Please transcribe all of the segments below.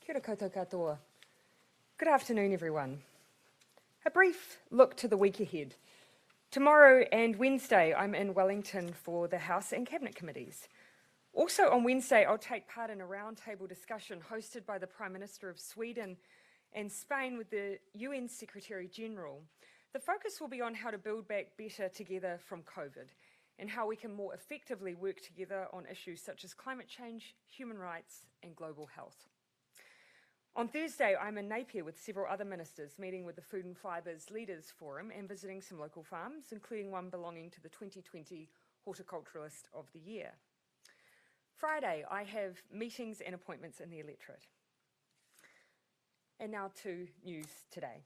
Kia ora koutou katoa. Good afternoon, everyone. A brief look to the week ahead. Tomorrow and Wednesday, I'm in Wellington for the House and Cabinet Committees. Also on Wednesday, I'll take part in a roundtable discussion hosted by the Prime Minister of Sweden and Spain with the UN Secretary General. The focus will be on how to build back better together from COVID and how we can more effectively work together on issues such as climate change, human rights, and global health. On Thursday, I'm in Napier with several other ministers, meeting with the Food and Fibres Leaders Forum and visiting some local farms, including one belonging to the 2020 Horticulturalist of the Year. Friday, I have meetings and appointments in the electorate. And now to news today.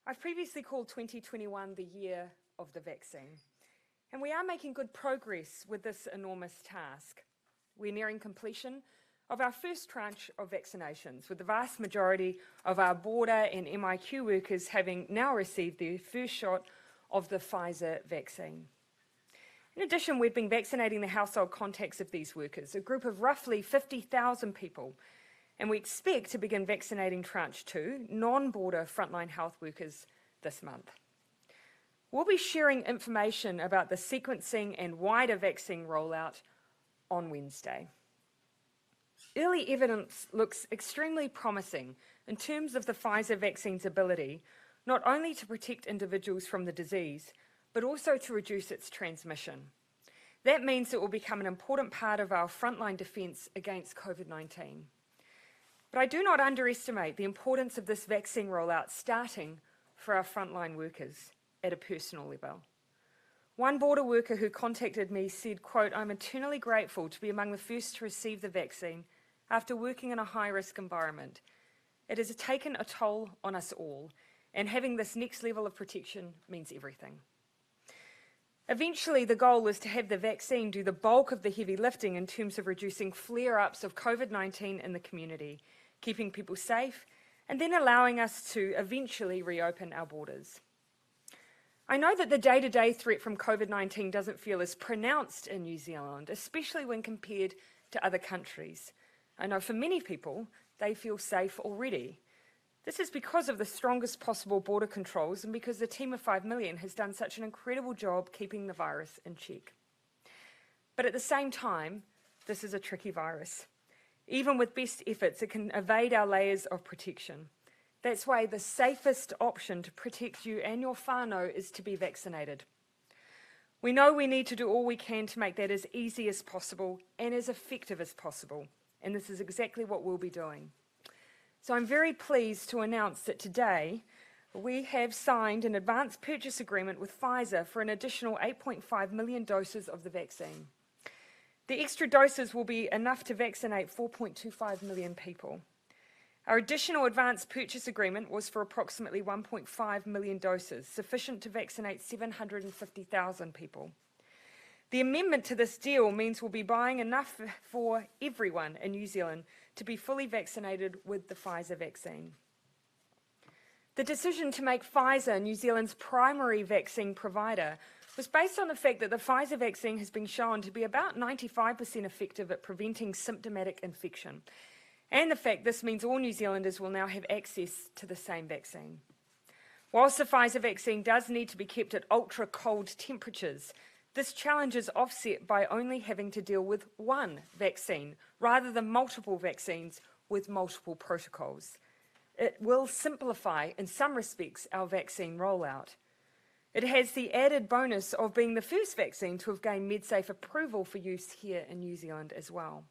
I've previously called 2021 the year of the vaccine, and we are making good progress with this enormous task. We're nearing completion of our first tranche of vaccinations, with the vast majority of our border and MIQ workers having now received their first shot of the Pfizer vaccine. In addition, we've been vaccinating the household contacts of these workers, a group of roughly 50,000 people, and we expect to begin vaccinating tranche 2, non-border frontline health workers, this month. We'll be sharing information about the sequencing and wider vaccine rollout on Wednesday. Early evidence looks extremely promising in terms of the Pfizer vaccine's ability not only to protect individuals from the disease, but also to reduce its transmission. That means it will become an important part of our frontline defence against Covid-19. But I do not underestimate the importance of this vaccine rollout starting for our frontline workers at a personal level. One border worker who contacted me said, quote, "I'm eternally grateful to be among the first to receive the vaccine after working in a high-risk environment. It has taken a toll on us all, and having this next level of protection means everything." Eventually, the goal is to have the vaccine do the bulk of the heavy lifting in terms of reducing flare-ups of COVID-19 in the community, keeping people safe, and then allowing us to eventually reopen our borders. I know that the day-to-day threat from COVID-19 doesn't feel as pronounced in New Zealand, especially when compared to other countries. I know for many people, they feel safe already. This is because of the strongest possible border controls and because the team of 5 million has done such an incredible job keeping the virus in check. But at the same time, this is a tricky virus. Even with best efforts, it can evade our layers of protection. That's why the safest option to protect you and your whānau is to be vaccinated. We know we need to do all we can to make that as easy as possible and as effective as possible, and this is exactly what we'll be doing. So I'm very pleased to announce that today we have signed an advance purchase agreement with Pfizer for an additional 8.5 million doses of the vaccine. The extra doses will be enough to vaccinate 4.25 million people. Our additional advance purchase agreement was for approximately 1.5 million doses, sufficient to vaccinate 750,000 people. The amendment to this deal means we'll be buying enough for everyone in New Zealand to be fully vaccinated with the Pfizer vaccine. The decision to make Pfizer New Zealand's primary vaccine provider was based on the fact that the Pfizer vaccine has been shown to be about 95% effective at preventing symptomatic infection, and the fact this means all New Zealanders will now have access to the same vaccine. Whilst the Pfizer vaccine does need to be kept at ultra-cold temperatures, this challenge is offset by only having to deal with one vaccine rather than multiple vaccines with multiple protocols. It will simplify, in some respects, our vaccine rollout. It has the added bonus of being the first vaccine to have gained MedSafe approval for use here in New Zealand as well.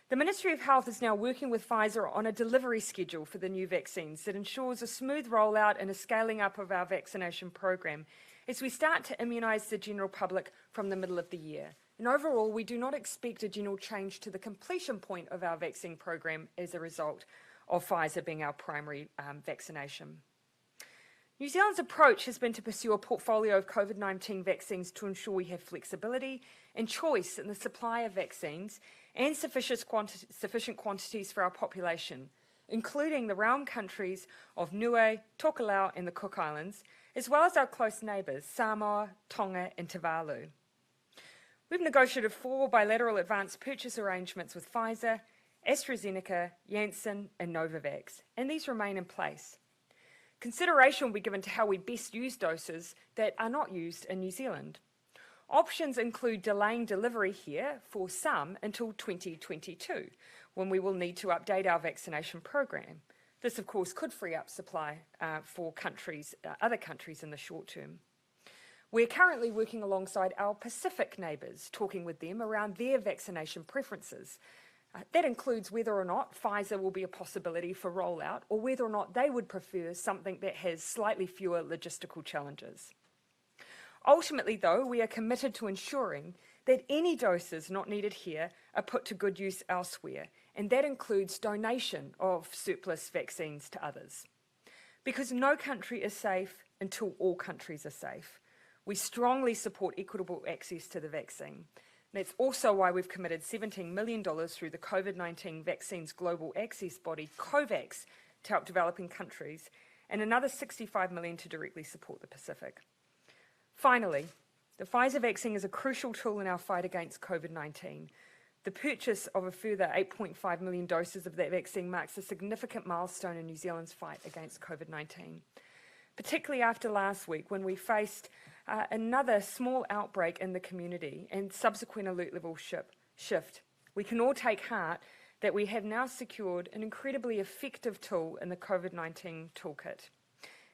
The Ministry of Health is now working with Pfizer on a delivery schedule for the new vaccines that ensures a smooth rollout and a scaling up of our vaccination program as we start to immunise the general public from the middle of the year. And overall, we do not expect a general change to the completion point of our vaccine program as a result of Pfizer being our primary vaccination. New Zealand's approach has been to pursue a portfolio of COVID-19 vaccines to ensure we have flexibility and choice in the supply of vaccines and sufficient quantities for our population, including the realm countries of Niue, Tokelau and the Cook Islands, as well as our close neighbours, Samoa, Tonga and Tuvalu. We've negotiated 4 bilateral advance purchase arrangements with Pfizer AstraZeneca, Janssen and Novavax, and these remain in place. Consideration will be given to how we best use doses that are not used in New Zealand. Options include delaying delivery here for some until 2022, when we will need to update our vaccination program. This, of course, could free up supply for other countries in the short term. We're currently working alongside our Pacific neighbours, talking with them around their vaccination preferences. That includes whether or not Pfizer will be a possibility for rollout, or whether or not they would prefer something that has slightly fewer logistical challenges. Ultimately, though, we are committed to ensuring that any doses not needed here are put to good use elsewhere, and that includes donation of surplus vaccines to others. Because no country is safe until all countries are safe. We strongly support equitable access to the vaccine. That's also why we've committed $17 million through the Covid-19 Vaccines Global Access Body, COVAX, to help developing countries, and another $65 million to directly support the Pacific. Finally, the Pfizer vaccine is a crucial tool in our fight against COVID-19. The purchase of a further 8.5 million doses of that vaccine marks a significant milestone in New Zealand's fight against COVID-19, particularly after last week when we faced another small outbreak in the community and subsequent alert level shift. We can all take heart that we have now secured an incredibly effective tool in the COVID-19 toolkit.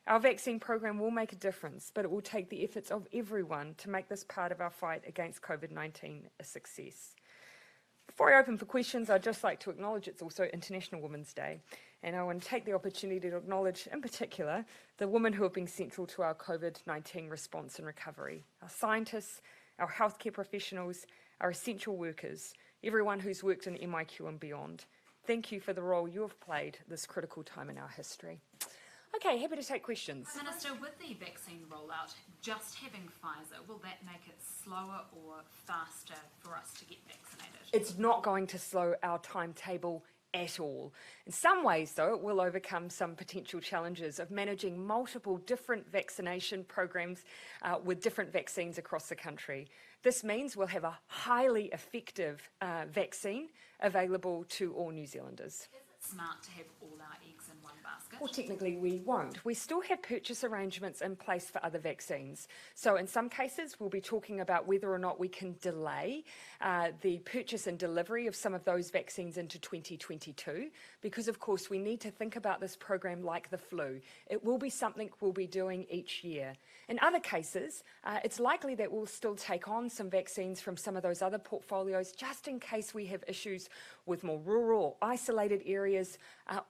Our vaccine program will make a difference, but it will take the efforts of everyone to make this part of our fight against COVID-19 a success. Before I open for questions, I'd just like to acknowledge it's also International Women's Day, and I want to take the opportunity to acknowledge, in particular, the women who have been central to our COVID-19 response and recovery, our scientists, our healthcare professionals, our essential workers, everyone who's worked in MIQ and beyond. Thank you for the role you have played this critical time in our history. Okay, happy to take questions. Minister, with the vaccine rollout, just having Pfizer, will that make it slower or faster for us to get vaccinated? It's not going to slow our timetable at all. In some ways, though, it will overcome some potential challenges of managing multiple different vaccination programs with different vaccines across the country. This means we'll have a highly effective vaccine available to all New Zealanders. Is it smart to have all our eggs in one basket? Well, technically we won't. We still have purchase arrangements in place for other vaccines. So in some cases, we'll be talking about whether or not we can delay the purchase and delivery of some of those vaccines into 2022, because of course we need to think about this program like the flu. It will be something we'll be doing each year. In other cases, it's likely that we'll still take on some vaccines from some of those other portfolios just in case we have issues with more rural or isolated areas,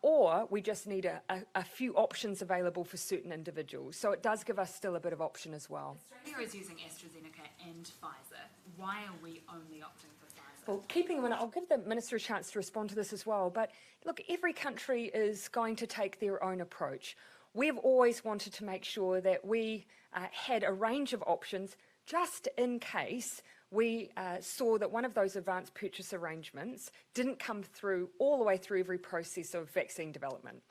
or we just need a few options available for certain individuals. So it does give us still a bit of option as well. Australia is using AstraZeneca and Pfizer. Why are we only opting for Pfizer? Well, keeping in mind, I'll give the Minister a chance to respond to this as well, but look, every country is going to take their own approach. We've always wanted to make sure that we had a range of options just in case we saw that one of those advanced purchase arrangements didn't come through all the way through every process of vaccine development.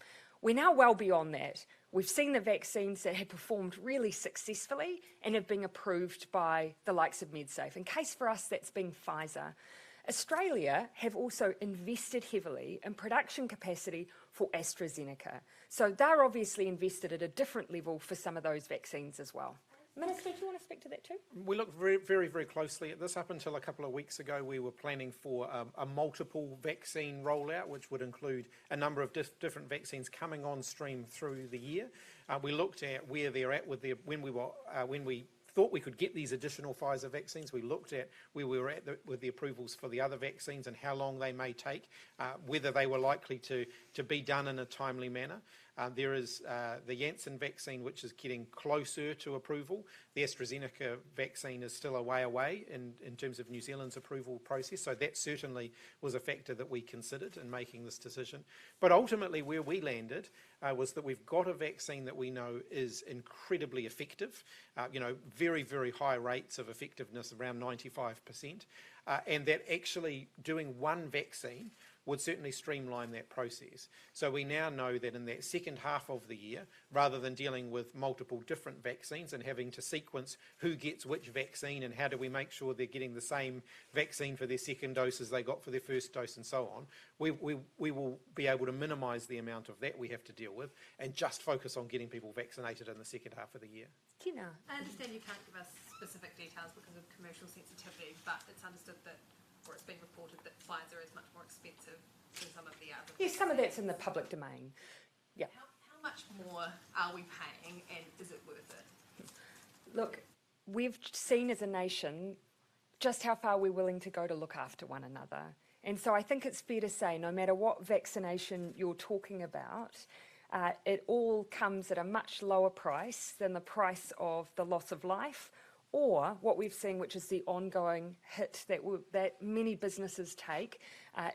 We're now well beyond that. We've seen the vaccines that have performed really successfully and have been approved by the likes of MedSafe. In case for us, that's been Pfizer. Australia have also invested heavily in production capacity for AstraZeneca. So they're obviously invested at a different level for some of those vaccines as well. Minister, do you want to speak to that too? We looked very, very closely at this. Up until a couple of weeks ago, we were planning for a multiple vaccine rollout, which would include a number of different vaccines coming on stream through the year. We looked at where they're at with when we thought we could get these additional Pfizer vaccines. We looked at where we were at with the approvals for the other vaccines and how long they may take, whether they were likely to be done in a timely manner. There is the Janssen vaccine, which is getting closer to approval. The AstraZeneca vaccine is still a way away in terms of New Zealand's approval process, so that certainly was a factor that we considered in making this decision. But ultimately where we landed was that we've got a vaccine that we know is incredibly effective, very, very high rates of effectiveness, around 95%, and that actually doing one vaccine would certainly streamline that process. So we now know that in that second half of the year, rather than dealing with multiple different vaccines and having to sequence who gets which vaccine and how do we make sure they're getting the same vaccine for their second dose as they got for their first dose and so on, we will be able to minimise the amount of that we have to deal with and just focus on getting people vaccinated in the second half of the year. Tina. I understand you can't give us specific details because of commercial sensitivity, but it's understood that, or it's been reported that Pfizer is much more expensive than some of the other. Yes, some of that's in the public domain. Yeah. How much more are we paying, and is it worth it? Look, we've seen as a nation just how far we're willing to go to look after one another. And so I think it's fair to say, no matter what vaccination you're talking about, it all comes at a much lower price than the price of the loss of life, or what we've seen, which is the ongoing hit that many businesses take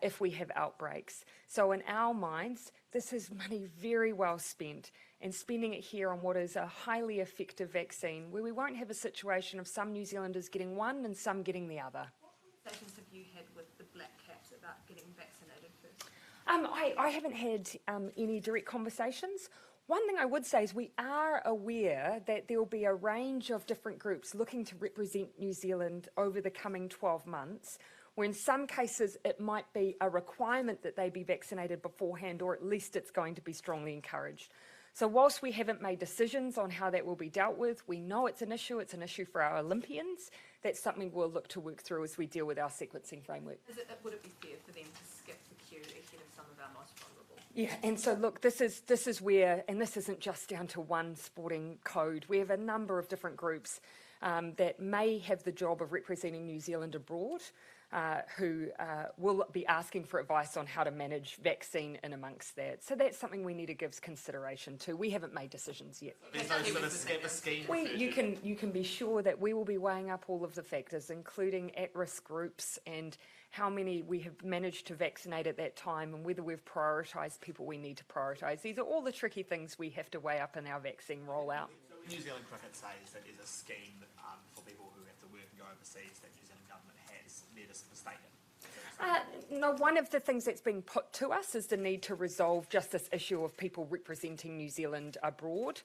if we have outbreaks. So in our minds, this is money very well spent, and spending it here on what is a highly effective vaccine, where we won't have a situation of some New Zealanders getting one and some getting the other. What conversations have you had with the Black Caps about getting vaccinated first? I haven't had any direct conversations. One thing I would say is we are aware that there will be a range of different groups looking to represent New Zealand over the coming 12 months, where in some cases it might be a requirement that they be vaccinated beforehand, or at least it's going to be strongly encouraged. So whilst we haven't made decisions on how that will be dealt with, we know it's an issue for our Olympians. That's something we'll look to work through as we deal with our sequencing framework. Would it be fair for them to skip the queue ahead of some of our most vulnerable? Yeah, and so look, this is where, and this isn't just down to one sporting code. We have a number of different groups that may have the job of representing New Zealand abroad, who will be asking for advice on how to manage vaccine in amongst that. So that's something we need to give consideration to. We haven't made decisions yet. There's no sort of scheme. You can be sure that we will be weighing up all of the factors, including at-risk groups and how many we have managed to vaccinate at that time, and whether we've prioritised people we need to prioritise. These are all the tricky things we have to weigh up in our vaccine rollout. So New Zealand Cricket says that there's a scheme for people who have to work and go overseas that New Zealand government has. They're just mistaken. No, one of the things that's been put to us is the need to resolve just this issue of people representing New Zealand abroad.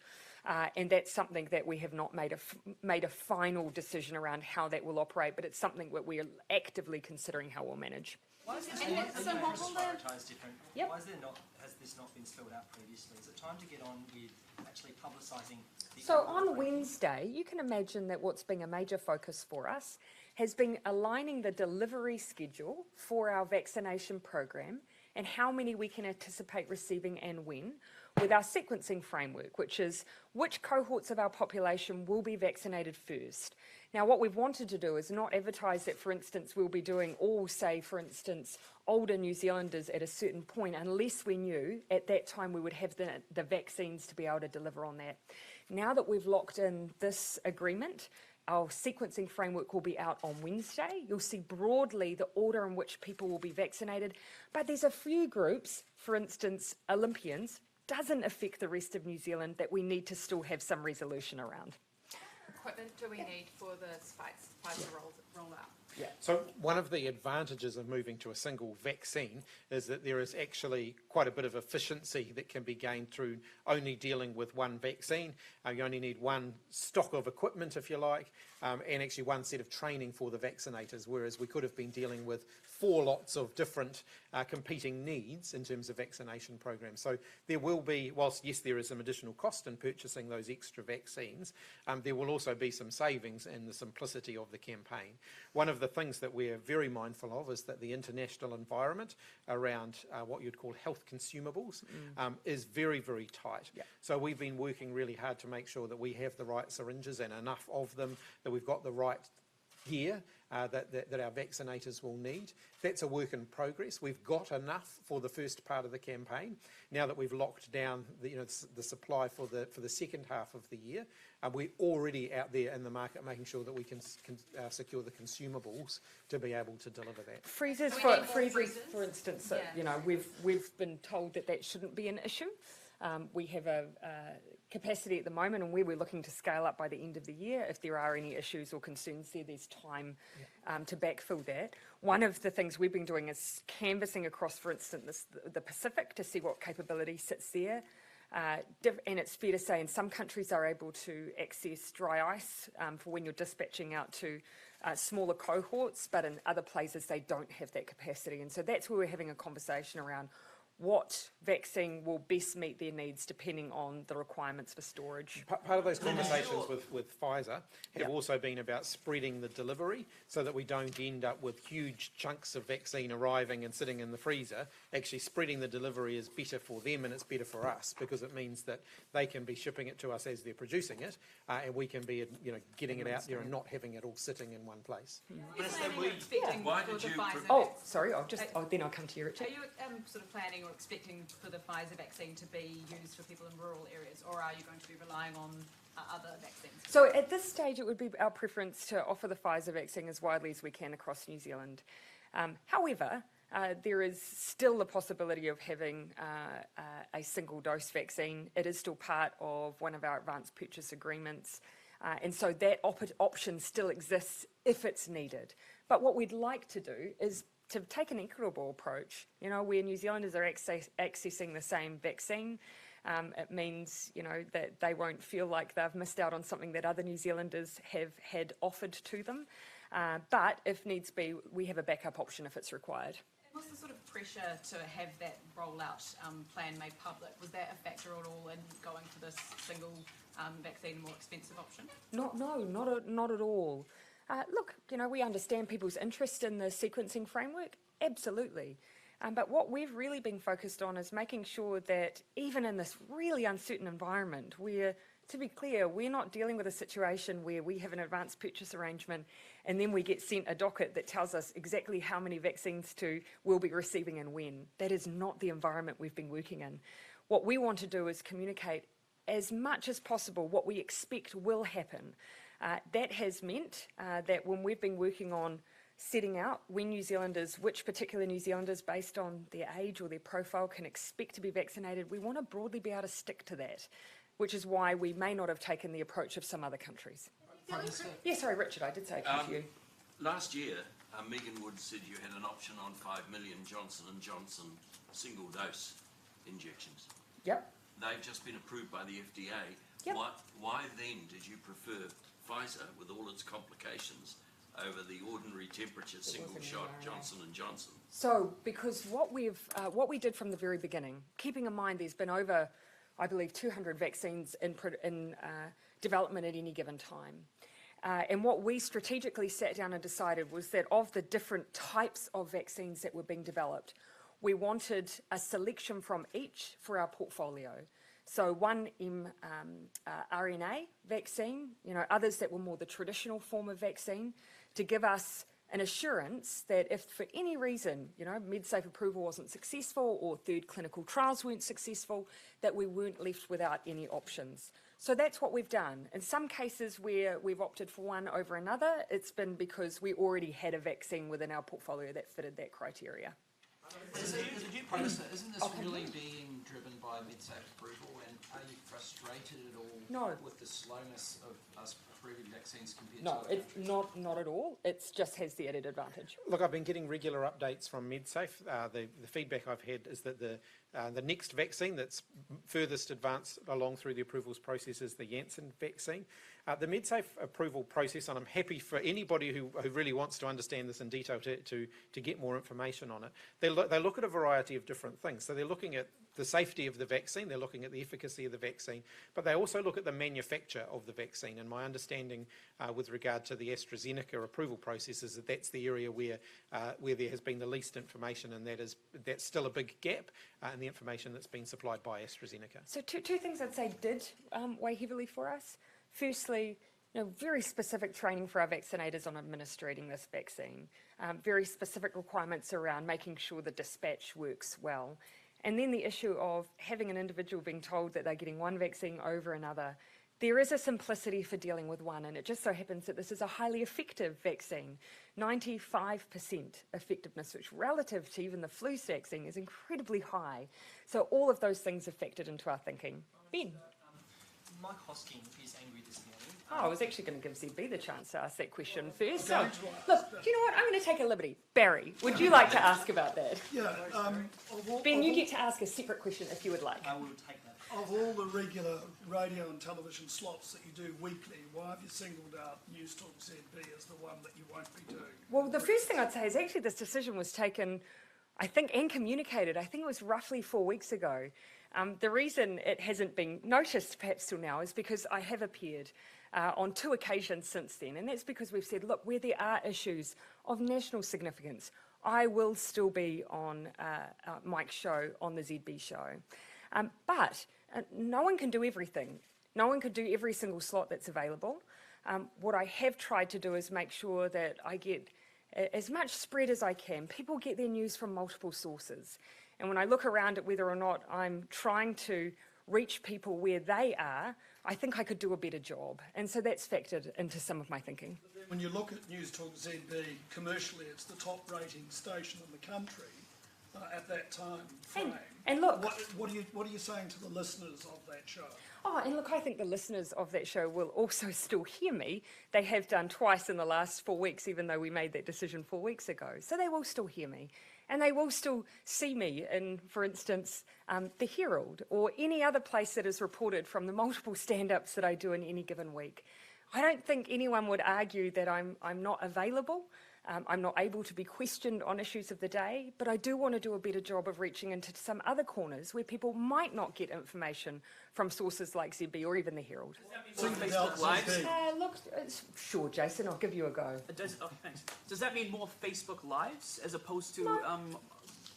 And that's something that we have not made a final decision around how that will operate, but it's something that we are actively considering how we'll manage. Why is this And not so what will the- prioritised different? Yep. Why has this not been spelled out previously? Is it time to get on with actually publicising the So overall on framework? Wednesday, you can imagine that what's been a major focus for us has been aligning the delivery schedule for our vaccination program and how many we can anticipate receiving and when, with our sequencing framework, which is which cohorts of our population will be vaccinated first. Now, what we've wanted to do is not advertise that, for instance, we'll be doing all, say, for instance, older New Zealanders at a certain point, unless we knew at that time we would have the vaccines to be able to deliver on that. Now that we've locked in this agreement, our sequencing framework will be out on Wednesday. You'll see broadly the order in which people will be vaccinated, but there's a few groups, for instance, Olympians, doesn't affect the rest of New Zealand, that we need to still have some resolution around. Equipment do we need for the Pfizer rollout? Yeah. So one of the advantages of moving to a single vaccine is that there is actually quite a bit of efficiency that can be gained through only dealing with one vaccine. You only need one stock of equipment, if you like, and actually one set of training for the vaccinators, whereas we could have been dealing with 4 lots of different competing needs in terms of vaccination programs. So there will be, whilst yes, there is some additional cost in purchasing those extra vaccines, there will also be some savings in the simplicity of the campaign. One of the things that we're very mindful of is that the international environment around what you'd call health consumables is very, very tight. Yeah. So we've been working really hard to make sure that we have the right syringes and enough of them, that we've got the right gear that our vaccinators will need. That's a work in progress. We've got enough for the first part of the campaign. Now that we've locked down the supply for the second half of the year, we're already out there in the market making sure that we can secure the consumables to be able to deliver that. Freezers, Do we need more freezers, freezers? for instance, Yeah. we've been told that shouldn't be an issue. We have a capacity at the moment, and where we're looking to scale up by the end of the year. If there are any issues or concerns there, there's time to backfill that. One of the things we've been doing is canvassing across, for instance, the Pacific to see what capability sits there. And it's fair to say in some countries are able to access dry ice for when you're dispatching out to smaller cohorts, but in other places they don't have that capacity. And so that's where we're having a conversation around what vaccine will best meet their needs depending on the requirements for storage. Part of those conversations with Pfizer have also been about spreading the delivery so that we don't end up with huge chunks of vaccine arriving and sitting in the freezer. Actually spreading the delivery is better for them and it's better for us because it means that they can be shipping it to us as they're producing it and we can be getting it out there and not having it all sitting in one place. Why did you? Sorry, then I'll come to you, Richard. Are you sort of planning or expecting for the Pfizer vaccine to be used for people in rural areas, or are you going to be relying on other vaccines? So at this stage, it would be our preference to offer the Pfizer vaccine as widely as we can across New Zealand. However, there is still the possibility of having a single dose vaccine. It is still part of one of our advanced purchase agreements. And so that option still exists if it's needed. But what we'd like to do is to take an equitable approach, where New Zealanders are accessing the same vaccine. It means, that they won't feel like they've missed out on something that other New Zealanders have had offered to them. But if needs be, we have a backup option if it's required. What's the sort of pressure to have that rollout plan made public? Was that a factor at all in going for this single vaccine, more expensive option? Not at all. Look, we understand people's interest in the sequencing framework, absolutely. But what we've really been focused on is making sure that even in this really uncertain environment, to be clear, we're not dealing with a situation where we have an advanced purchase arrangement and then we get sent a docket that tells us exactly how many vaccines we'll be receiving and when. That is not the environment we've been working in. What we want to do is communicate as much as possible what we expect will happen. That has meant that when we've been working on setting out which particular New Zealanders based on their age or their profile can expect to be vaccinated, we want to broadly be able to stick to that, which is why we may not have taken the approach of some other countries. Yeah, sorry, Richard, I did say to you. Last year, Megan Wood said you had an option on 5 million Johnson & Johnson single-dose injections. Yep. They've just been approved by the FDA. Yep. Why then did you prefer Pfizer with all its complications over the ordinary temperature single-shot Johnson & Johnson? So, because what we did from the very beginning, keeping in mind there's been over, I believe, 200 vaccines in development at any given time. And what we strategically sat down and decided was that of the different types of vaccines that were being developed, we wanted a selection from each for our portfolio. So one mRNA vaccine, others that were more the traditional form of vaccine, to give us an assurance that if for any reason, MedSafe approval wasn't successful or third clinical trials weren't successful, that we weren't left without any options. So that's what we've done. In some cases where we've opted for one over another, it's been because we already had a vaccine within our portfolio that fitted that criteria. As a due process, isn't this really being driven by MedSafe approval, and are you frustrated at all with the slowness of us approving vaccines compared to other countries? No, it's not at all. It just has the added advantage. Look, I've been getting regular updates from MedSafe. The feedback I've had is that the next vaccine that's furthest advanced along through the approvals process is the Janssen vaccine. The MedSafe approval process, and I'm happy for anybody who really wants to understand this in detail to get more information on it, they look at a variety of different things. So they're looking at the safety of the vaccine, they're looking at the efficacy of the vaccine, but they also look at the manufacture of the vaccine. And my understanding with regard to the AstraZeneca approval process is that that's the area where there has been the least information, and that's still a big gap in the information that's been supplied by AstraZeneca. So two things I'd say did weigh heavily for us. Firstly, very specific training for our vaccinators on administering this vaccine, very specific requirements around making sure the dispatch works well. And then the issue of having an individual being told that they're getting one vaccine over another There is a simplicity for dealing with one, and it just so happens that this is a highly effective vaccine. 95% effectiveness, which relative to even the flu vaccine is incredibly high. So all of those things have factored into our thinking. Ben? Mike Hosking is angry this morning. I was actually going to give ZB the chance to ask that question first. So, look, do you know what? I'm going to take a liberty. Barry, would you like to ask about that? Yeah. Ben, you get to ask a separate question if you would like. I will take that. Of all the regular radio and television slots that you do weekly, why have you singled out News Talk ZB as the one that you won't be doing? Well, the first thing I'd say is actually this decision was taken, I think, and communicated, I think it was roughly 4 weeks ago. The reason it hasn't been noticed perhaps till now is because I have appeared on 2 occasions since then, and that's because we've said, look, where there are issues of national significance, I will still be on Mike's show, on the ZB show. But no one can do everything. No one could do every single slot that's available. What I have tried to do is make sure that I get as much spread as I can. People get their news from multiple sources. And when I look around at whether or not I'm trying to reach people where they are, I think I could do a better job. And so that's factored into some of my thinking. When you look at News Talk ZB, commercially it's the top rating station in the country at that time frame. And look, what are you saying to the listeners of that show? Oh, and look, I think the listeners of that show will also still hear me. They have done twice in the last 4 weeks, even though we made that decision 4 weeks ago. So they will still hear me. And they will still see me in, for instance, the Herald or any other place that is reported from the multiple stand-ups that I do in any given week. I don't think anyone would argue that I'm not available. I'm not able to be questioned on issues of the day, but I do want to do a better job of reaching into some other corners where people might not get information from sources like ZB or even the Herald. Facebook Lives? Look, sure, Jason, I'll give you a go. Thanks. Does that mean more Facebook Lives as opposed to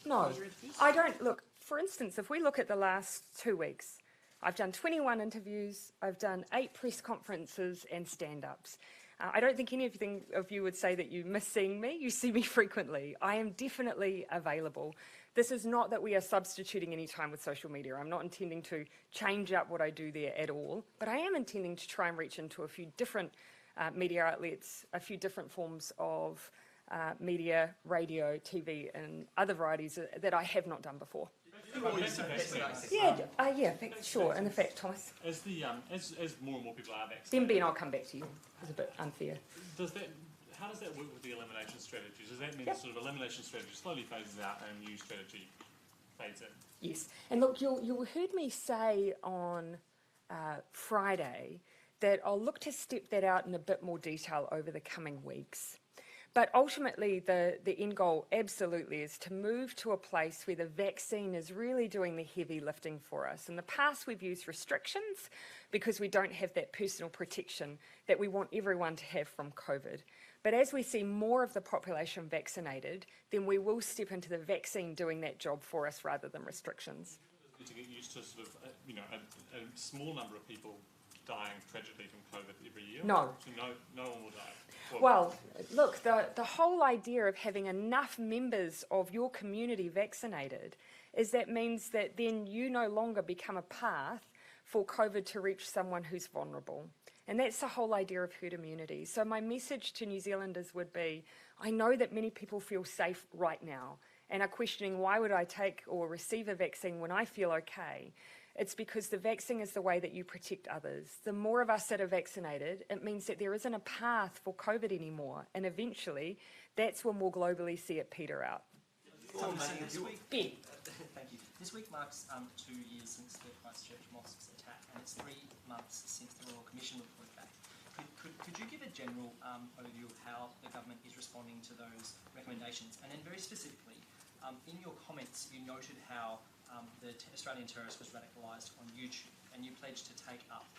No, interviews? I don't. Look, for instance, if we look at the last 2 weeks, I've done 21 interviews, I've done 8 press conferences and stand-ups. I don't think any of you would say that you miss seeing me. You see me frequently. I am definitely available. This is not that we are substituting any time with social media. I'm not intending to change up what I do there at all, but I am intending to try and reach into a few different media outlets, a few different forms of media, radio, TV, and other varieties that I have not done before. Sure. In effect, Thomas. As more and more people are vaccinated, Then Ben, I'll come back to you. It's a bit unfair. how does that work with the elimination strategies? Does that mean the sort of elimination strategy slowly phases out and a new strategy fades in? Yes, and look, you heard me say on Friday that I'll look to step that out in a bit more detail over the coming weeks. But ultimately, the end goal absolutely is to move to a place where the vaccine is really doing the heavy lifting for us. In the past, we've used restrictions because we don't have that personal protection that we want everyone to have from COVID. But as we see more of the population vaccinated, then we will step into the vaccine doing that job for us rather than restrictions. To get used to sort of, a small number of people dying tragically from COVID every year? No. So no one will die? Well, look, the whole idea of having enough members of your community vaccinated is that means that then you no longer become a path for COVID to reach someone who's vulnerable. And that's the whole idea of herd immunity. So my message to New Zealanders would be, I know that many people feel safe right now and are questioning why would I take or receive a vaccine when I feel okay. It's because the vaccine is the way that you protect others. The more of us that are vaccinated, it means that there isn't a path for COVID anymore. And eventually, that's when we'll globally see it peter out. This week, Ben. thank you. This week marks 2 years since the Christchurch mosques attack, and it's 3 months since the Royal Commission report back. Could you give a general overview of how the government is responding to those recommendations? And then very specifically, in your comments, you noted how the Australian terrorist was radicalised on YouTube, and you pledged to take up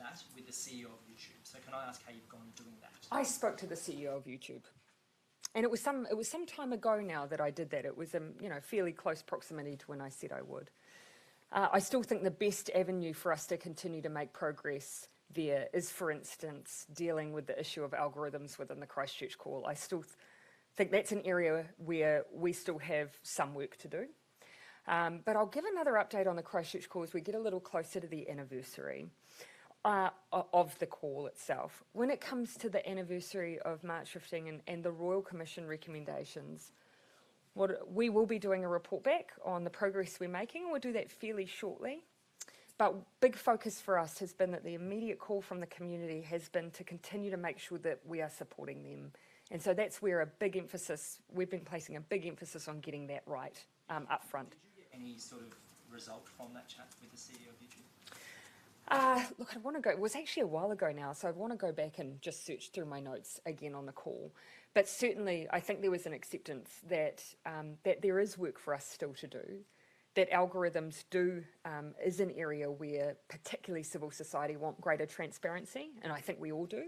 that with the CEO of YouTube. So can I ask how you've gone doing that? I spoke to the CEO of YouTube, and it was some time ago now that I did that. It was fairly close proximity to when I said I would. I still think the best avenue for us to continue to make progress there is, for instance, dealing with the issue of algorithms within the Christchurch call. I still think that's an area where we still have some work to do. But I'll give another update on the Christchurch call as we get a little closer to the anniversary. of the call itself. When it comes to the anniversary of March 15 and the Royal Commission recommendations, we will be doing a report back on the progress we're making. We'll do that fairly shortly. But big focus for us has been that the immediate call from the community has been to continue to make sure that we are supporting them. And so that's where we've been placing a big emphasis on getting that right up front. Did you get any sort of result from that chat with the CEO, did you? Look, it was actually a while ago now, so I'd want to go back and just search through my notes again on the call. But certainly, I think there was an acceptance that there is work for us still to do, that algorithms is an area where particularly civil society want greater transparency, and I think we all do.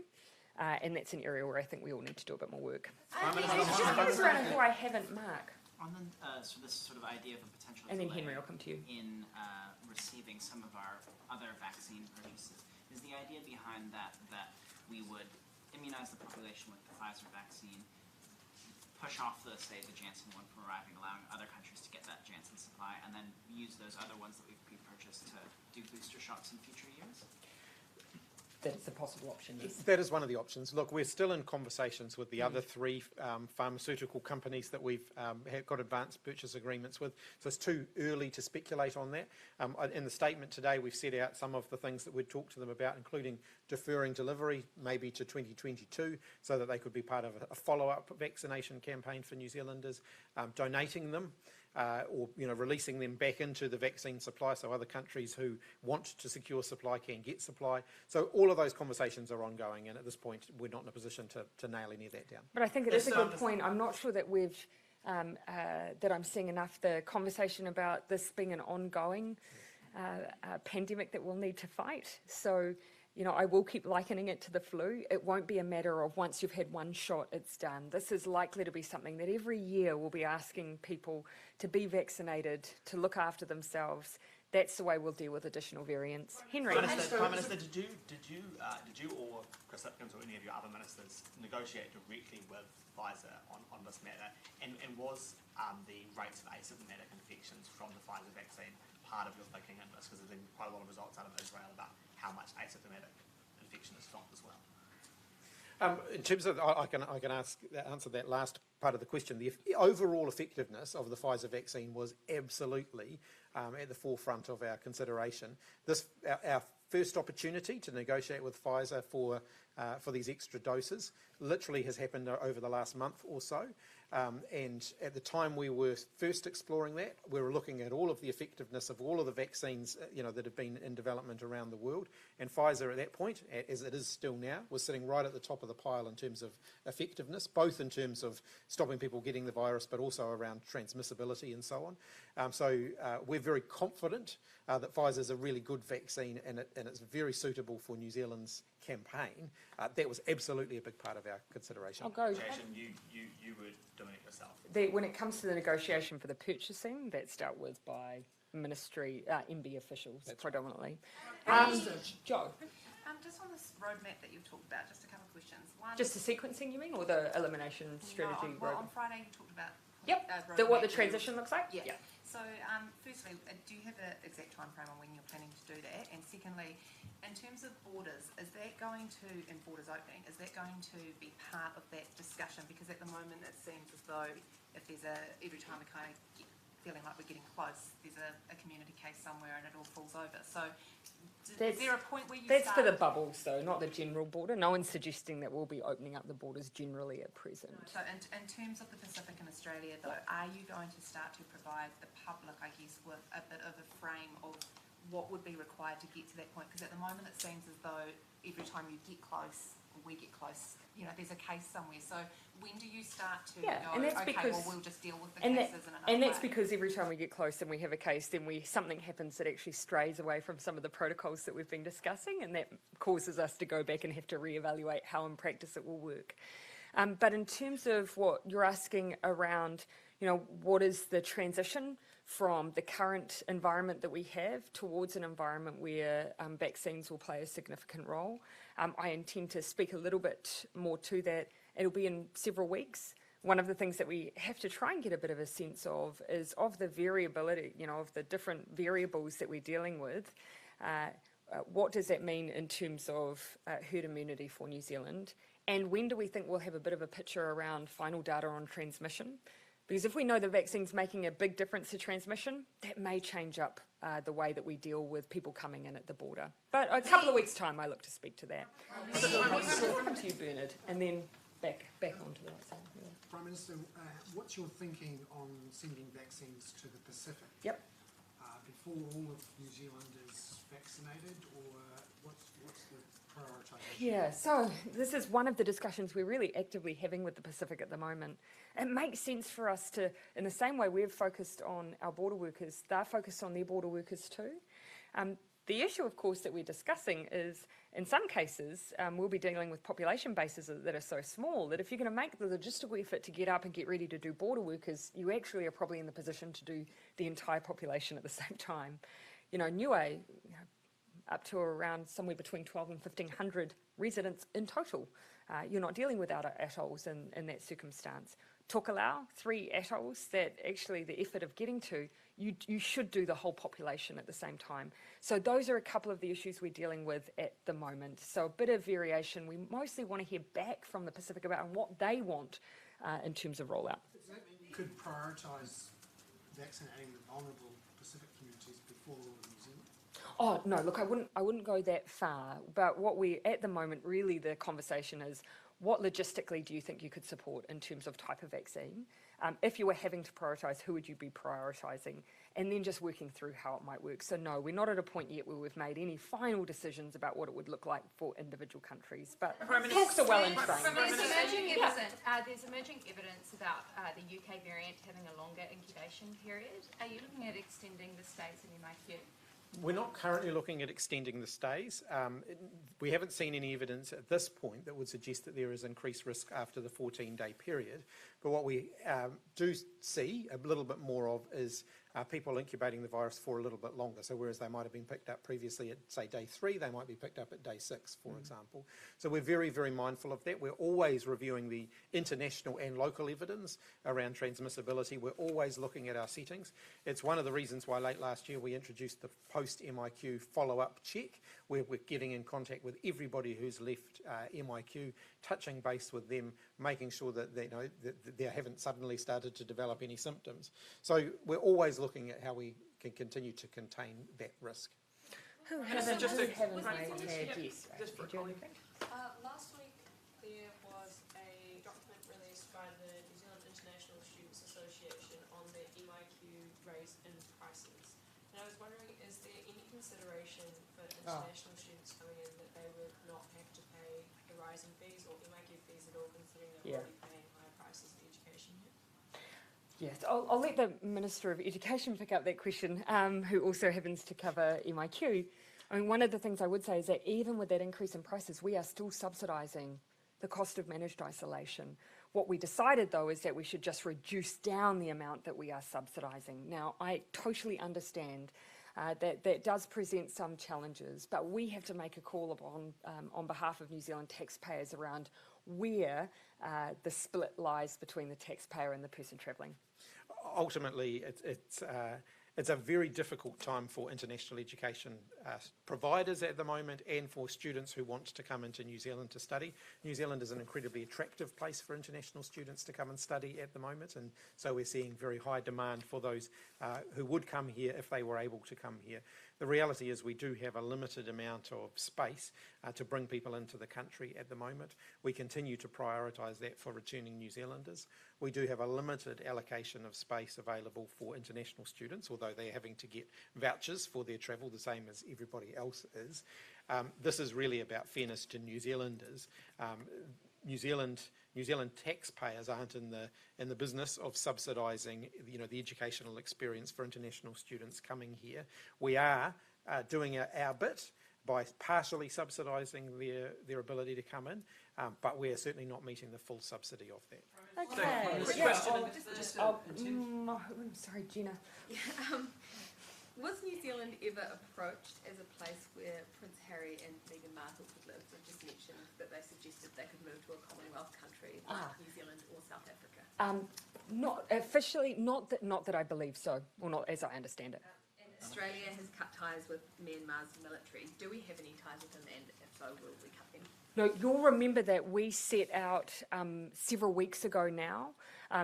And that's an area where I think we all need to do a bit more work. Just goes around who I haven't, Mark. On the, so this sort of idea of a potential And then delay Henry, I'll come to you. in receiving some of our other vaccine purchases, is the idea behind that we would immunize the population with the Pfizer vaccine, push off the Janssen one from arriving, allowing other countries to get that Janssen supply, and then use those other ones that we've pre-purchased to do booster shots in future years? That is a possible option, yes. That is one of the options. Look, we're still in conversations with the other three pharmaceutical companies that we've got advanced purchase agreements with, so it's too early to speculate on that. In the statement today, we've set out some of the things that we'd talk to them about, including deferring delivery maybe to 2022, so that they could be part of a follow-up vaccination campaign for New Zealanders, donating them, or releasing them back into the vaccine supply, so other countries who want to secure supply can get supply. So all of those conversations are ongoing, and at this point we're not in a position to nail any of that down. But I think it is a good point. I'm not sure that that I'm seeing enough the conversation about this being an ongoing pandemic that we'll need to fight. So, I will keep likening it to the flu. It won't be a matter of once you've had one shot, it's done. This is likely to be something that every year we'll be asking people to be vaccinated, to look after themselves. That's the way we'll deal with additional variants. Henry. Prime Minister, did you or Chris Hipkins or any of your other ministers negotiate directly with Pfizer on this matter? And was the rates of asymptomatic infections from the Pfizer vaccine part of your thinking in this? Because there's been quite a lot of results out of Israel about how much asymptomatic infection is stopped as well. In terms of, I can answer that last part of the question. The overall effectiveness of the Pfizer vaccine was absolutely at the forefront of our consideration. Our first opportunity to negotiate with Pfizer for these extra doses literally has happened over the last month or so. And at the time we were first exploring that, we were looking at all of the effectiveness of all of the vaccines that have been in development around the world. And Pfizer at that point, as it is still now, was sitting right at the top of the pile in terms of effectiveness, both in terms of stopping people getting the virus, but also around transmissibility and so on. So we're very confident that Pfizer is a really good vaccine, and it's very suitable for New Zealand's campaign. That was absolutely a big part of our consideration. I'll go. You were doing it yourself. When it comes to the negotiation for the purchasing, that's dealt with by ministry, MB officials predominantly. Joe. Just on this roadmap that you've talked about, just a couple of questions. One, Just the sequencing, you mean, or the elimination strategy? on Friday you talked about What the transition looks like? Yeah. So, firstly, do you have an exact time frame on when you're planning to do that? And secondly, in terms of borders, is that going to, and borders opening, is that going to be part of that discussion? Because at the moment it seems as though if there's every time we kind of feeling like we're getting close, there's a community case somewhere and it all falls over. So is there a point where you That's for the bubbles though, not the general border. No one's suggesting that we'll be opening up the borders generally at present. So in terms of the Pacific and Australia though, are you going to start to provide the public, I guess, with a bit of a frame of what would be required to get to that point? Because at the moment it seems as though every time you get close, or we get close, there's a case somewhere. So when do you start to go, and that's okay, well, we'll just deal with the cases in another way? And that's because every time we get close and we have a case, then something happens that actually strays away from some of the protocols that we've been discussing, and that causes us to go back and have to reevaluate how in practice it will work. But in terms of what you're asking around, what is the transition from the current environment that we have towards an environment where vaccines will play a significant role, I intend to speak a little bit more to that. It'll be in several weeks. One of the things that we have to try and get a bit of a sense of is of the variability, of the different variables that we're dealing with. what does that mean in terms of herd immunity for New Zealand? And when do we think we'll have a bit of a picture around final data on transmission? Because if we know the vaccine's making a big difference to transmission, that may change up the way that we deal with people coming in at the border. But a couple of weeks' time, I look to speak to that. Come to you, Bernard, and then back onto the right side. Yeah. Prime Minister, what's your thinking on sending vaccines to the Pacific? Yep. Before all of New Zealand is vaccinated, or what's the prioritisation? Yeah, so this is one of the discussions we're really actively having with the Pacific at the moment. It makes sense for us to, in the same way we've focused on our border workers, they're focused on their border workers too. The issue, of course, that we're discussing is, in some cases, we'll be dealing with population bases that are so small that if you're going to make the logistical effort to get up and get ready to do border workers, you actually are probably in the position to do the entire population at the same time. You know, Niue, up to around somewhere between 12 and 1,500 residents in total. You're not dealing with outer atolls in that circumstance. Tokelau, 3 atolls that actually the effort of getting to, you should do the whole population at the same time. So those are a couple of the issues we're dealing with at the moment. So a bit of variation. We mostly want to hear back from the Pacific about what they want in terms of rollout. Does that mean you could prioritise vaccinating the vulnerable Pacific communities before all of New Zealand? Oh, no, look, I wouldn't go that far. But what we, at the moment, really the conversation is, what logistically do you think you could support in terms of type of vaccine? If you were having to prioritise, who would you be prioritising? And then just working through how it might work. So no, we're not at a point yet where we've made any final decisions about what it would look like for individual countries. But talks are well in train. There's emerging evidence about the UK variant having a longer incubation period. Are you looking at extending the stays in MIQ? We're not currently looking at extending the stays. We haven't seen any evidence at this point that would suggest that there is increased risk after the 14-day period. But what we do see a little bit more of is people incubating the virus for a little bit longer. So whereas they might have been picked up previously at, say, day 3, they might be picked up at day 6, for example. So we're very, very mindful of that. We're always reviewing the international and local evidence around transmissibility. We're always looking at our settings. It's one of the reasons why late last year we introduced the post-MIQ follow-up check, where we're getting in contact with everybody who's left MIQ, touching base with them, making sure that they know that they haven't suddenly started to develop any symptoms. So we're always looking at how we can continue to contain that risk. Last week there was a document released by the New Zealand International Students Association on the MIQ raise in prices. And I was wondering, is there any consideration for international students coming in that they would not have to pay the rise in fees or MIQ fees at all, considering they're already paying higher prices for education here? Yes, I'll let the Minister of Education pick up that question, who also happens to cover MIQ. I mean, one of the things I would say is that even with that increase in prices, we are still subsidising the cost of managed isolation. What we decided, though, is that we should just reduce down the amount that we are subsidising. Now, I totally understand that does present some challenges, but we have to make a call upon, on behalf of New Zealand taxpayers around where the split lies between the taxpayer and the person travelling. Ultimately, it's a very difficult time for international education providers at the moment, and for students who want to come into New Zealand to study. New Zealand is an incredibly attractive place for international students to come and study at the moment, and so we're seeing very high demand for those who would come here if they were able to come here. The reality is we do have a limited amount of space to bring people into the country at the moment. We continue to prioritise that for returning New Zealanders. We do have a limited allocation of space available for international students, although they're having to get vouchers for their travel, the same as everybody else is. This is really about fairness to New Zealanders. New Zealand taxpayers aren't in the business of subsidising, the educational experience for international students coming here. We are doing our bit by partially subsidising their ability to come in, but we're certainly not meeting the full subsidy of that. Okay. I'm sorry, Gina. Was New Zealand ever approached as a place where Prince Harry and Meghan Markle could live? I've just mentioned that they suggested they could move to a Commonwealth country like New Zealand or South Africa. Not officially, not that I believe so, or not as I understand it. And Australia has cut ties with Myanmar's military. Do we have any ties with them, and if so, will we cut them? No, you'll remember that we set out several weeks ago now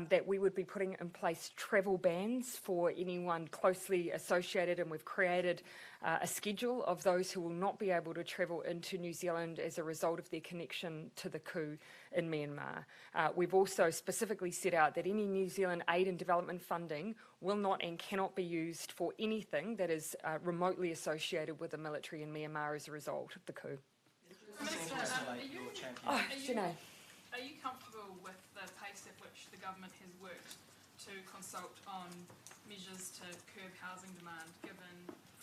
that we would be putting in place travel bans for anyone closely associated, and we've created a schedule of those who will not be able to travel into New Zealand as a result of their connection to the coup in Myanmar. We've also specifically set out that any New Zealand aid and development funding will not and cannot be used for anything that is remotely associated with the military in Myanmar as a result of the coup. Minister, are you comfortable with the pace at which the government has worked to consult on measures to curb housing demand, given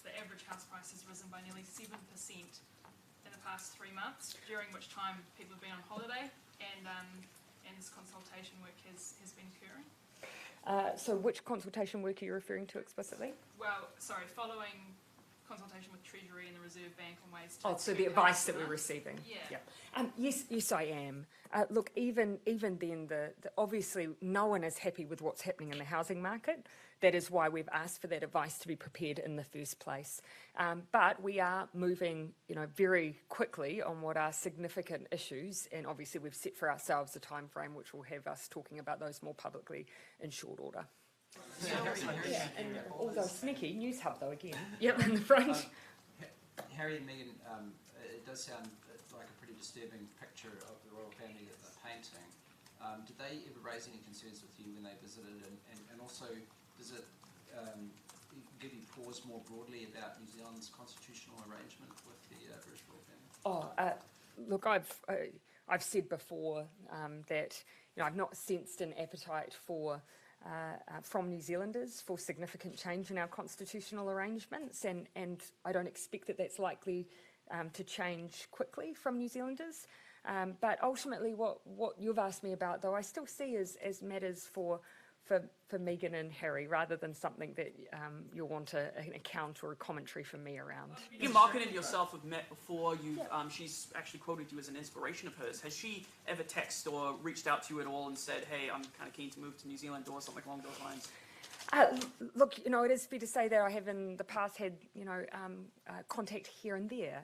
the average house price has risen by nearly 7% in the past 3 months, during which time people have been on holiday and this consultation work has been occurring? So which consultation work are you referring to explicitly? Well, sorry, following consultation with Treasury and the Reserve Bank on ways to... Oh, so the advice that we're receiving. Yeah. Yes, I am. Look, even then, obviously no one is happy with what's happening in the housing market. That is why we've asked for that advice to be prepared in the first place. But we are moving, very quickly on what are significant issues, and obviously we've set for ourselves a time frame which will have us talking about those more publicly in short order. And although sneaky, News Hub though again. Yep, in the front. Harry and Meghan, it does sound like a pretty disturbing picture of the royal family that they're painting. Did they ever raise any concerns with you when they visited? And also, does it give you pause more broadly about New Zealand's constitutional arrangement with the British royal family? Look, I've said before that I've not sensed an appetite from New Zealanders for significant change in our constitutional arrangements, and I don't expect that that's likely to change quickly from New Zealanders. But ultimately what you've asked me about, though, I still see as matters for Meghan and Harry, rather than something that you'll want an account or a commentary from me around. You marketed yourself with Matt before. She's actually quoted you as an inspiration of hers. Has she ever texted or reached out to you at all and said, hey, I'm kind of keen to move to New Zealand, or something along those lines? Look, it is fair to say that I have in the past had, contact here and there.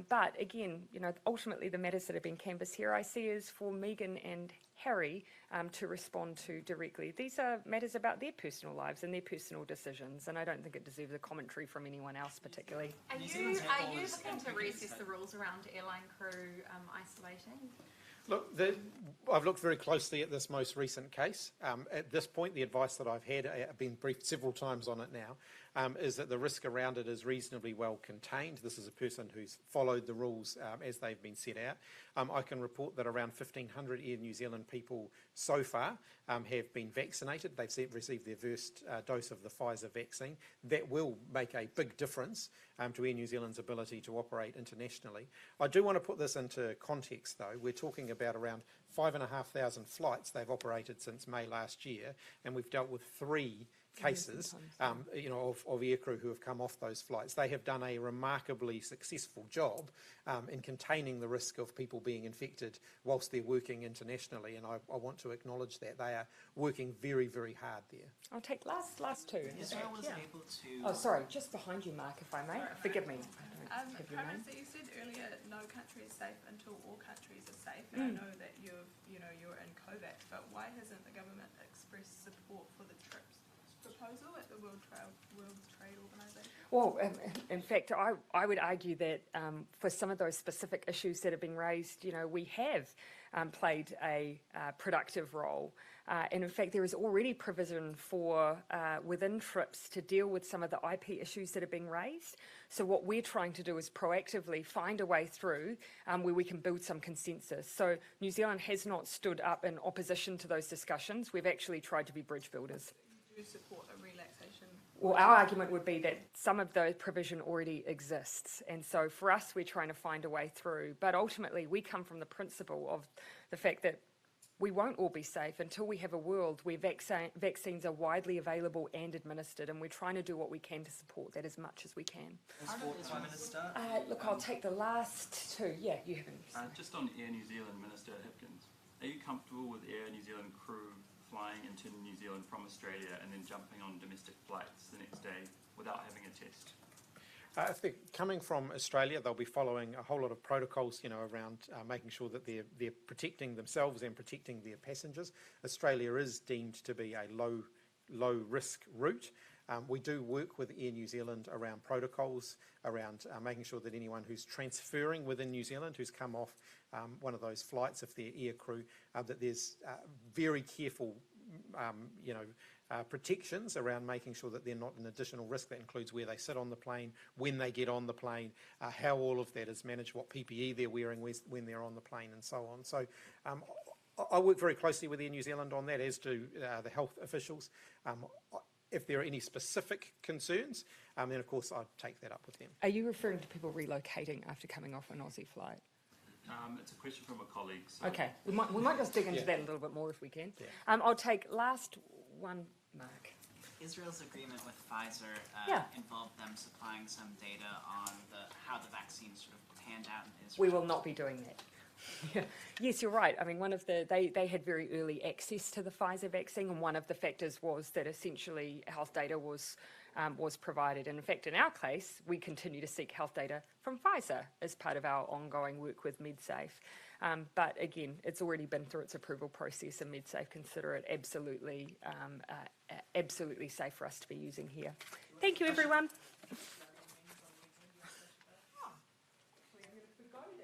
But again, ultimately the matters that have been canvassed here I see as for Meghan and Harry to respond to directly. These are matters about their personal lives and their personal decisions, and I don't think it deserves a commentary from anyone else particularly. Are you looking to reassess the rules around airline crew isolating? Look, I've looked very closely at this most recent case. At this point, the advice that I've had, I've been briefed several times on it now, is that the risk around it is reasonably well contained. This is a person who's followed the rules as they've been set out. I can report that around 1,500 Air New Zealand people so far have been vaccinated. They've received their first dose of the Pfizer vaccine. That will make a big difference to Air New Zealand's ability to operate internationally. I do want to put this into context, though. We're talking about around 5,500 flights they've operated since May last year, and we've dealt with 3 cases of aircrew who have come off those flights. They have done a remarkably successful job in containing the risk of people being infected whilst they're working internationally, and I want to acknowledge that. They are working very, very hard there. I'll take last 2. Israel was able to... Oh, sorry, just behind you, Mark, if I may. Forgive me. Prime Minister, you said earlier no country is safe until all countries are safe, and I know that you're in COVAX, but why hasn't the government expressed support for the TRIPS proposal at the World Trade Organization? Well, in fact, I would argue that for some of those specific issues that have been raised, we have played a productive role. And in fact, there is already provision for within TRIPS to deal with some of the IP issues that are being raised. So what we're trying to do is proactively find a way through where we can build some consensus. So New Zealand has not stood up in opposition to those discussions. We've actually tried to be bridge builders. Do you support a relaxation? Well, our argument would be that some of the provision already exists. And so for us, we're trying to find a way through. But ultimately, we come from the principle of the fact that we won't all be safe until we have a world where vaccines are widely available and administered, and we're trying to do what we can to support that as much as we can. Prime Minister. Look, I'll take the last 2. Yeah, you haven't. Just on Air New Zealand, Minister Hipkins, are you comfortable with Air New Zealand crew flying into New Zealand from Australia and then jumping on domestic flights the next day without having a test? If they're coming from Australia, they'll be following a whole lot of protocols, around making sure that they're protecting themselves and protecting their passengers. Australia is deemed to be a low risk route. We do work with Air New Zealand around protocols, around making sure that anyone who's transferring within New Zealand, who's come off one of those flights, if they're air crew, that there's very careful protections around making sure that they're not an additional risk. That includes where they sit on the plane, when they get on the plane, how all of that is managed, what PPE they're wearing when they're on the plane, and so on. So I work very closely with Air New Zealand on that, as do the health officials. If there are any specific concerns, then of course I'd take that up with them. Are you referring to people relocating after coming off an Aussie flight? It's a question from a colleague. So Okay, we might just dig into that a little bit more if we can. Yeah. I'll take last one, Mark. Israel's agreement with Pfizer involved them supplying some data on how the vaccine sort of panned out in Israel. We will not be doing that. Yes, you're right. I mean, they had very early access to the Pfizer vaccine, and one of the factors was that essentially health data was provided. And in fact, in our case, we continue to seek health data from Pfizer as part of our ongoing work with MedSafe. But again, it's already been through its approval process, and MedSafe consider it absolutely safe for us to be using here. Thank you, everyone.